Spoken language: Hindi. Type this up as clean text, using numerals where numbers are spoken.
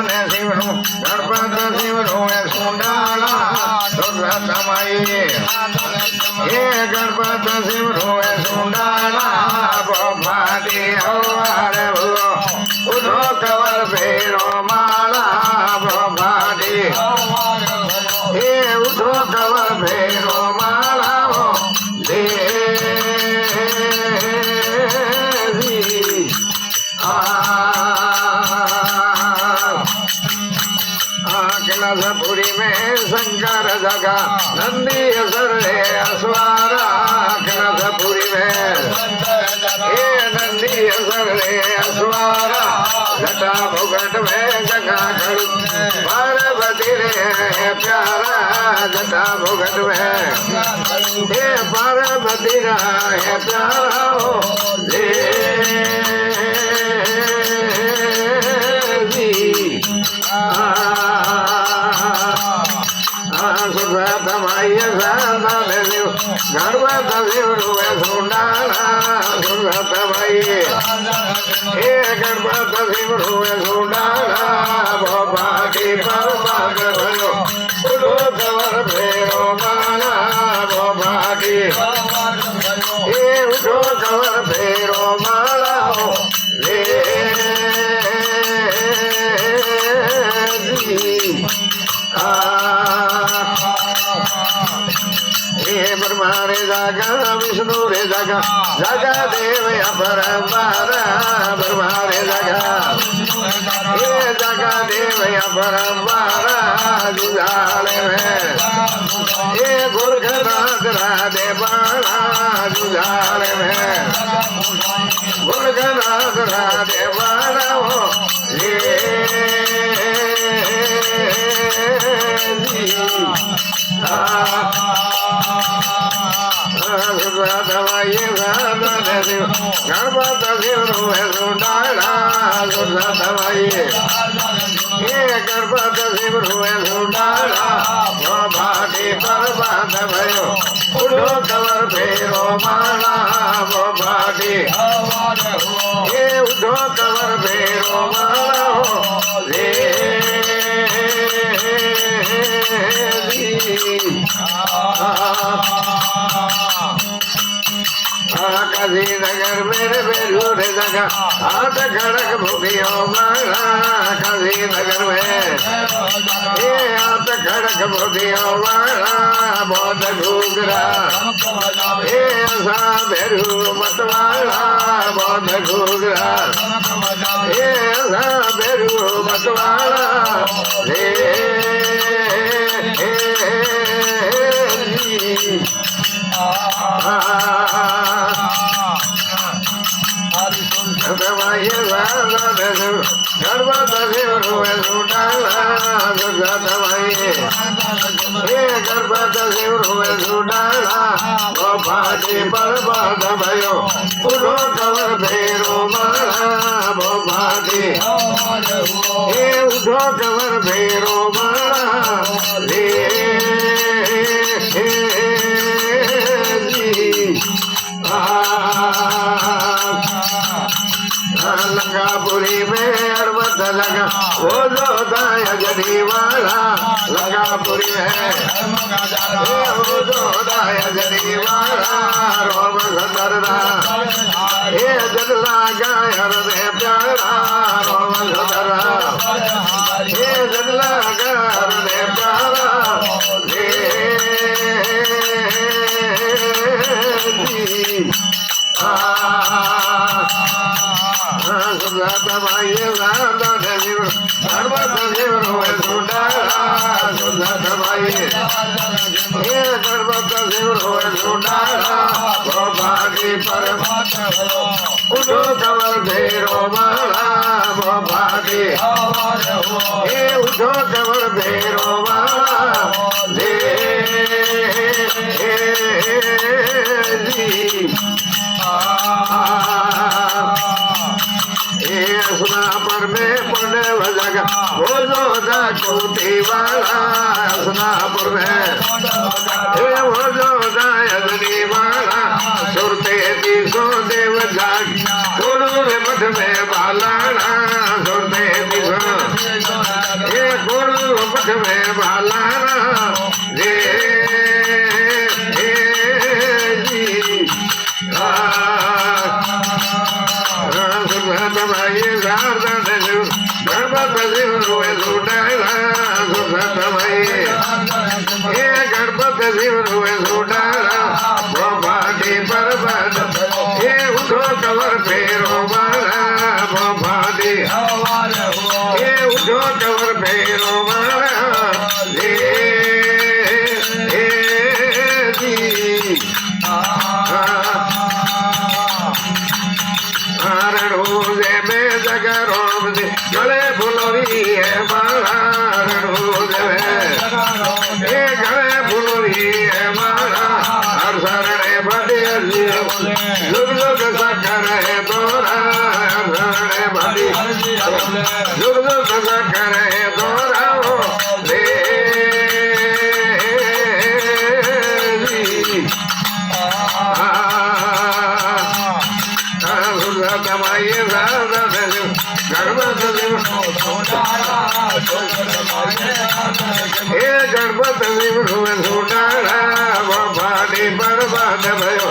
ने शिवनु गणपत शिवनु सुंडाला सुरतमयी ये गणपत शिवनु सुंडाला गोपादी हवार उधो कवर फेरो माला गोपादी ये उधो कवर फेरो माला कैलासपुरी में शंकर जगा नंदी असरे अस्वारा कैलासपुरी में ये नंदी असरे अस्वारा घटा भुगट में जगा खड़ू पार्वती रे प्यारा घटा भुगट में ये पार्वती रे प्यारा हो गणपत शिवनु सुंडाला सुरतमयी ये गणपत शिवनु सुंडाला भोपाटी पर्वत भयो उठो कवर फेरो माला भोपाटी ये उठो कवर फेरो माला ब्रह्मा रे जागा विष्णु रे जागा जागा देव अपरंपारा ब्रह्मा रे जागा ये जागा देव अपरंपारा जुझाले में ये गुरखनाथ राधे बाला जुझाले में गुरखनाथ राधे बाला हो ये गणपत शिवनु सुंडाला सुरतमयी ये गणपत शिवनु सुंडाला भोपाटी पर्वत भयो उठो कवर फेरो माला भोपाटी ये उठो कवर फेरो माला काशी नगर मेरे बेलूर जगह हाथ खड़क भूखियो माला काशी नगर में ये हाथ खड़क भूखियो माला बहुत घूगरा ये ऐसा बेरू मतवाला बहुत घूगरा ये ऐसा बेरू मतवाला गणपत शिवनु सुंडाला सुरतमयी ये गणपत शिवनु सुंडाला भोपाटी पर्वत भयो उठो कवर फेरो माला भोपाटी ये उठो कवर फेरो माला लंकापुरी में अरबत लगा वो जो दाया जनी वाला लंकापुरी में वो जो दाया जनी वाला रोम सदरना ये जगला गायर में प्यारा रोम सदरा ये जगला गायर में प्यारा सुरतमयी गणपत शिवनु सुंडाला सुरतमयी ये गणपत शिवनु सुंडाला भोपाटी पर्वत उठो कवर फेरो माला भोपाटी ये उठो कवर फेरो माला स्नापर में पुण्य भजग वो जो कोटी वाला स्नापुर में वो जो दायनी वाला सुरते तीसो देव जाग मठ में बालाना सुरते तीसो जो कवर फेरो मारा ले जी रणूजे में जगरो गले फुलोरी है मारा रणूजे में गले फुलोरी है मारा हर शरणे बड़े जुग जुग सकर है तोरा शरणे बड़ी जुग जुग सकर है तोरा रे दमाइए गणपत सोनारा बाड़ी बर्बाद भयो